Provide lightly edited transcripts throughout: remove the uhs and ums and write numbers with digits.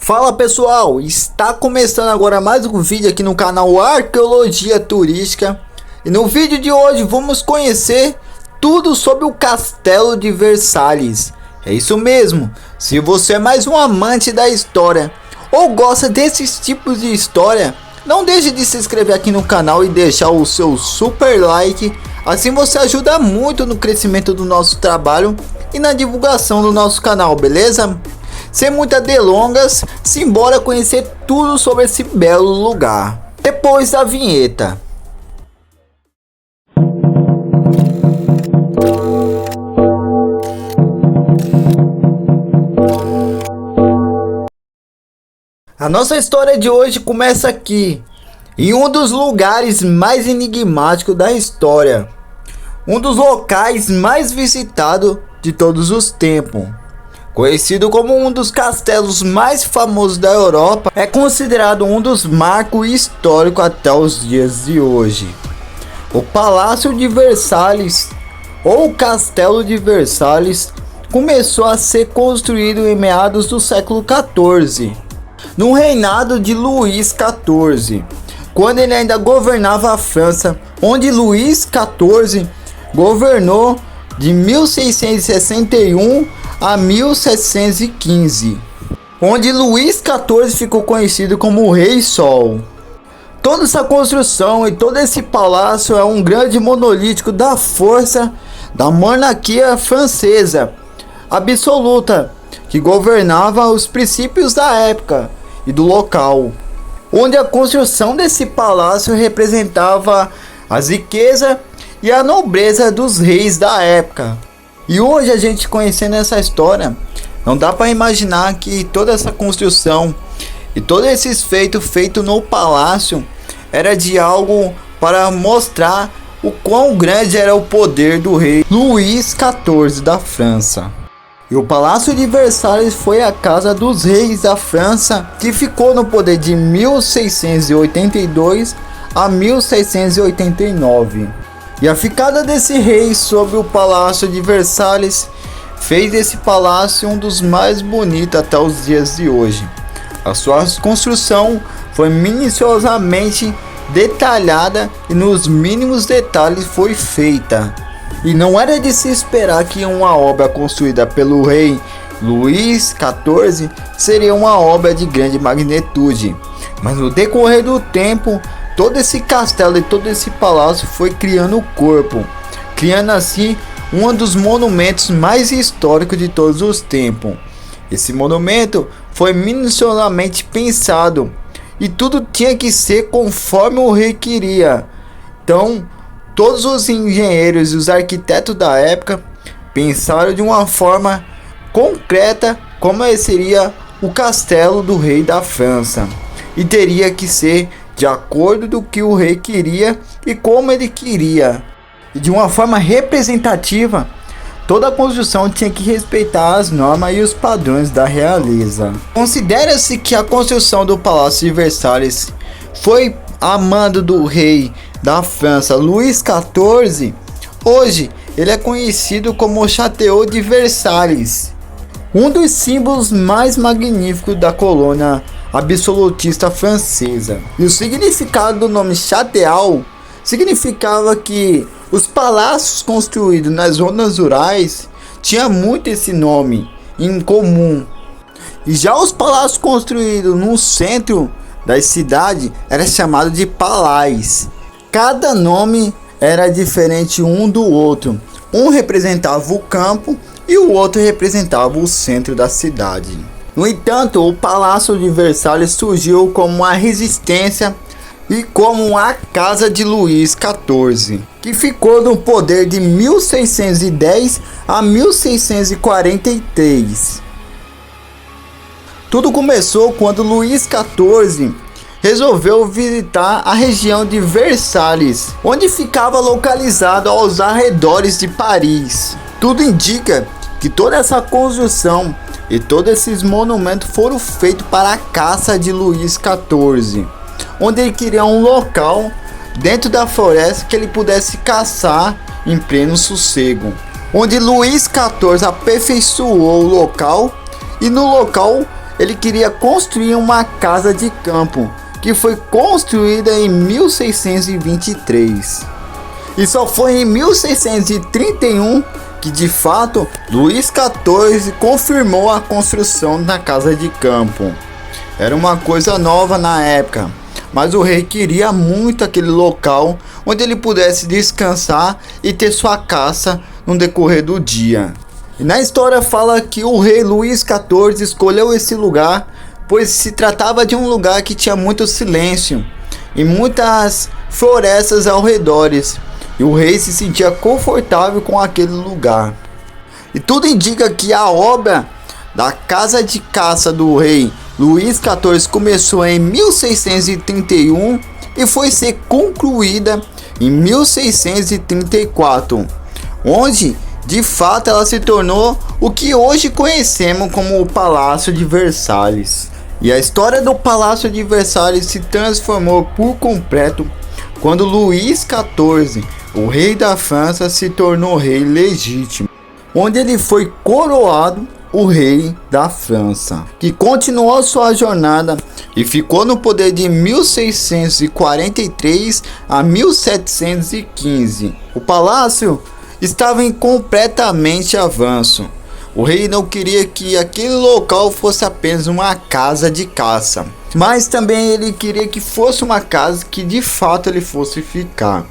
Fala pessoal, está começando agora mais um vídeo aqui no canal Arqueologia Turística. E no vídeo de hoje vamos conhecer tudo sobre o Castelo de Versalhes. É isso mesmo, se você é mais um amante da história ou gosta desses tipos de história, não deixe de se inscrever aqui no canal e deixar o seu super like. Assim você ajuda muito no crescimento do nosso trabalho e na divulgação do nosso canal, beleza? Sem muitas delongas, simbora conhecer tudo sobre esse belo lugar. Depois da vinheta. A nossa história de hoje começa aqui, em um dos lugares mais enigmáticos da história. Um dos locais mais visitados de todos os tempos. Conhecido como um dos castelos mais famosos da Europa, é considerado um dos marcos históricos até os dias de hoje. O Palácio de Versalhes, ou Castelo de Versalhes, começou a ser construído em meados do século XIV, no reinado de Luís XIV, quando ele ainda governava a França, onde Luís XIV governou de 1661 a 1715, onde Luís XIV ficou conhecido como o Rei Sol. Toda essa construção e todo esse palácio é um grande monolítico da força da monarquia francesa absoluta, que governava os princípios da época e do local, onde a construção desse palácio representava as riquezas e a nobreza dos reis da época. E hoje a gente conhecendo essa história, não dá para imaginar que toda essa construção e todos esses feitos no palácio era de algo para mostrar o quão grande era o poder do rei Luís XIV da França. E o Palácio de Versalhes foi a casa dos reis da França, que ficou no poder de 1682 a 1689. E a ficada desse rei sobre o Palácio de Versalhes fez desse palácio um dos mais bonitos até os dias de hoje. A sua construção foi minuciosamente detalhada e nos mínimos detalhes foi feita. E não era de se esperar que uma obra construída pelo rei Luís XIV seria uma obra de grande magnitude. Mas no decorrer do tempo, todo esse castelo e todo esse palácio foi criando o corpo, criando assim um dos monumentos mais históricos de todos os tempos. Esse monumento foi minuciosamente pensado e tudo tinha que ser conforme o rei queria. Então, todos os engenheiros e os arquitetos da época pensaram de uma forma concreta como seria o castelo do rei da França, e teria que ser de acordo do que o rei queria e como ele queria. E de uma forma representativa, toda a construção tinha que respeitar as normas e os padrões da realeza. Considera-se que a construção do Palácio de Versalhes foi a mando do rei da França Luís XIV. Hoje ele é conhecido como o Château de Versalhes, um dos símbolos mais magníficos da colônia absolutista francesa. E o significado do nome Château significava que os palácios construídos nas zonas rurais tinham muito esse nome em comum. E já os palácios construídos no centro da cidade era chamado de palais. Cada nome era diferente um do outro. Um representava o campo e o outro representava o centro da cidade. No entanto, o Palácio de Versalhes surgiu como uma resistência e como a casa de Luís XIV, que ficou no poder de 1610 a 1643. Tudo começou quando Luís XIV resolveu visitar a região de Versalhes, onde ficava localizado aos arredores de Paris. Tudo indica que toda essa construção e todos esses monumentos foram feitos para a caça de Luís XIV, onde ele queria um local dentro da floresta que ele pudesse caçar em pleno sossego, onde Luís XIV aperfeiçoou o local, e no local ele queria construir uma casa de campo, que foi construída em 1623. E só foi em 1631 que de fato Luís XIV confirmou a construção da casa de campo. Era uma coisa nova na época, mas o rei queria muito aquele local onde ele pudesse descansar e ter sua caça no decorrer do dia. E na história fala que o rei Luís XIV escolheu esse lugar pois se tratava de um lugar que tinha muito silêncio e muitas florestas ao redor, e o rei se sentia confortável com aquele lugar. E tudo indica que a obra da casa de caça do rei Luís XIV começou em 1631 e foi ser concluída em 1634, onde de fato ela se tornou o que hoje conhecemos como o Palácio de Versalhes. E a história do Palácio de Versalhes se transformou por completo quando Luís XIV, o rei da França, se tornou rei legítimo, onde ele foi coroado o rei da França, que continuou sua jornada e ficou no poder de 1643 a 1715. O palácio estava em completamente avanço. O rei não queria que aquele local fosse apenas uma casa de caça, mas também ele queria que fosse uma casa que de fato ele fosse ficar.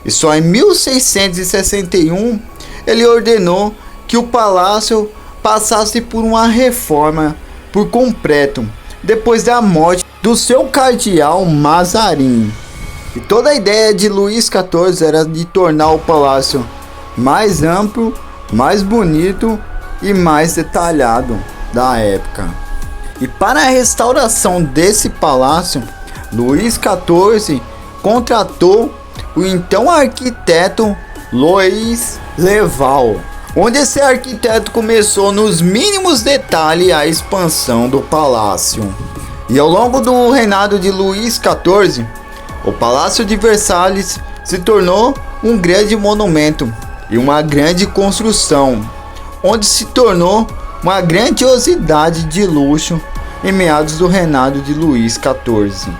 E só em 1661 ele ordenou que o palácio passasse por uma reforma por completo, depois da morte do seu cardeal Mazarin. E toda a ideia de Luís XIV era de tornar o palácio mais amplo, mais bonito e mais detalhado da época. E para a restauração desse palácio, Luís XIV contratou o então arquiteto Louis Leval, onde esse arquiteto começou nos mínimos detalhes a expansão do palácio. E ao longo do reinado de Luís XIV, o Palácio de Versalhes se tornou um grande monumento e uma grande construção, onde se tornou uma grandiosidade de luxo em meados do reinado de Luís XIV.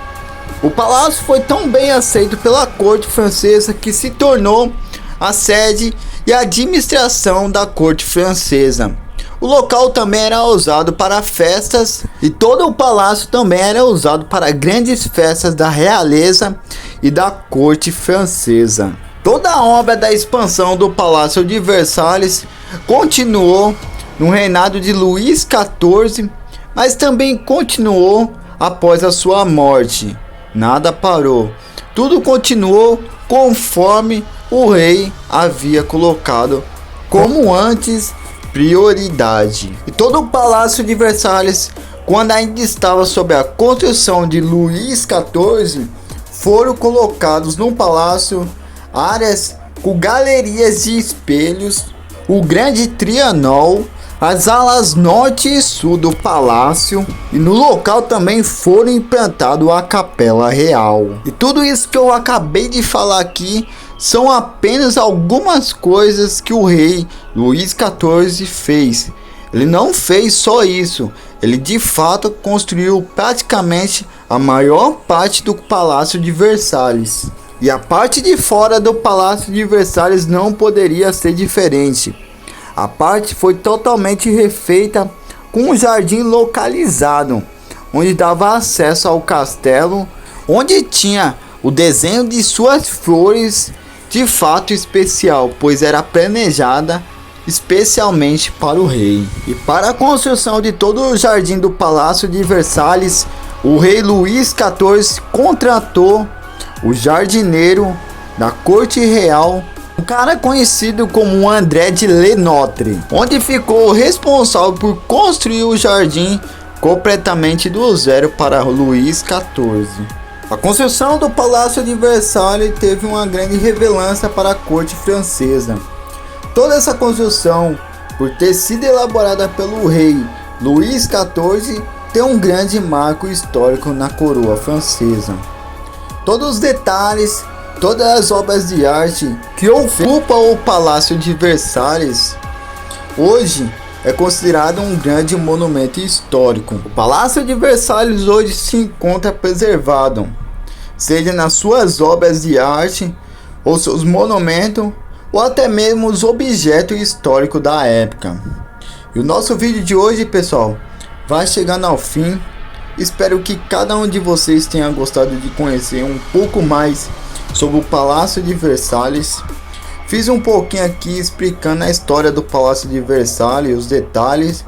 O palácio foi tão bem aceito pela corte francesa que se tornou a sede e a administração da corte francesa. O local também era usado para festas e todo o palácio também era usado para grandes festas da realeza e da corte francesa. Toda a obra da expansão do Palácio de Versalhes continuou no reinado de Luís XIV, mas também continuou após a sua morte. Nada parou, tudo continuou conforme o rei havia colocado como antes prioridade. E todo o Palácio de Versalhes, quando ainda estava sob a construção de Luís XIV, foram colocados no palácio áreas com galerias de espelhos, o grande Trianon, as alas norte e sul do palácio, e no local também foram implantados a Capela Real. E tudo isso que eu acabei de falar aqui são apenas algumas coisas que o rei Luís XIV fez. Ele não fez só isso, ele de fato construiu praticamente a maior parte do Palácio de Versalhes. E a parte de fora do Palácio de Versalhes não poderia ser diferente. A parte foi totalmente refeita com um jardim localizado, onde dava acesso ao castelo, onde tinha o desenho de suas flores de fato especial, pois era planejada especialmente para o rei. E para a construção de todo o jardim do Palácio de Versalhes, o rei Luís XIV contratou o jardineiro da corte real, um cara conhecido como André de Lenotre, onde ficou responsável por construir o jardim completamente do zero para Luís XIV. A construção do Palácio de Versalhes teve uma grande relevância para a corte francesa. Toda essa construção, por ter sido elaborada pelo rei Luís XIV, tem um grande marco histórico na coroa francesa. Todos os detalhes, todas as obras de arte que ocupam o Palácio de Versalhes hoje é considerado um grande monumento histórico. O Palácio de Versalhes hoje se encontra preservado, seja nas suas obras de arte, ou seus monumentos, ou até mesmo os objetos históricos da época. E o nosso vídeo de hoje, pessoal, vai chegando ao fim. Espero que cada um de vocês tenha gostado de conhecer um pouco mais sobre o Palácio de Versalhes. Fiz um pouquinho aqui explicando a história do Palácio de Versalhes, os detalhes.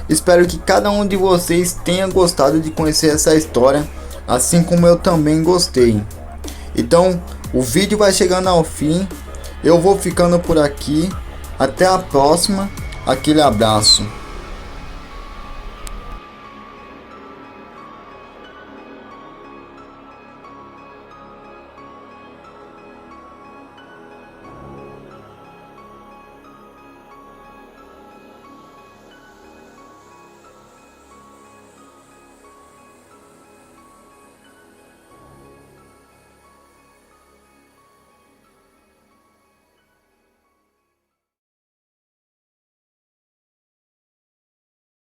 Espero que cada um de vocês tenha gostado de conhecer essa história, assim como eu também gostei. Então, o vídeo vai chegando ao fim. Eu vou ficando por aqui. Até a próxima. Aquele abraço.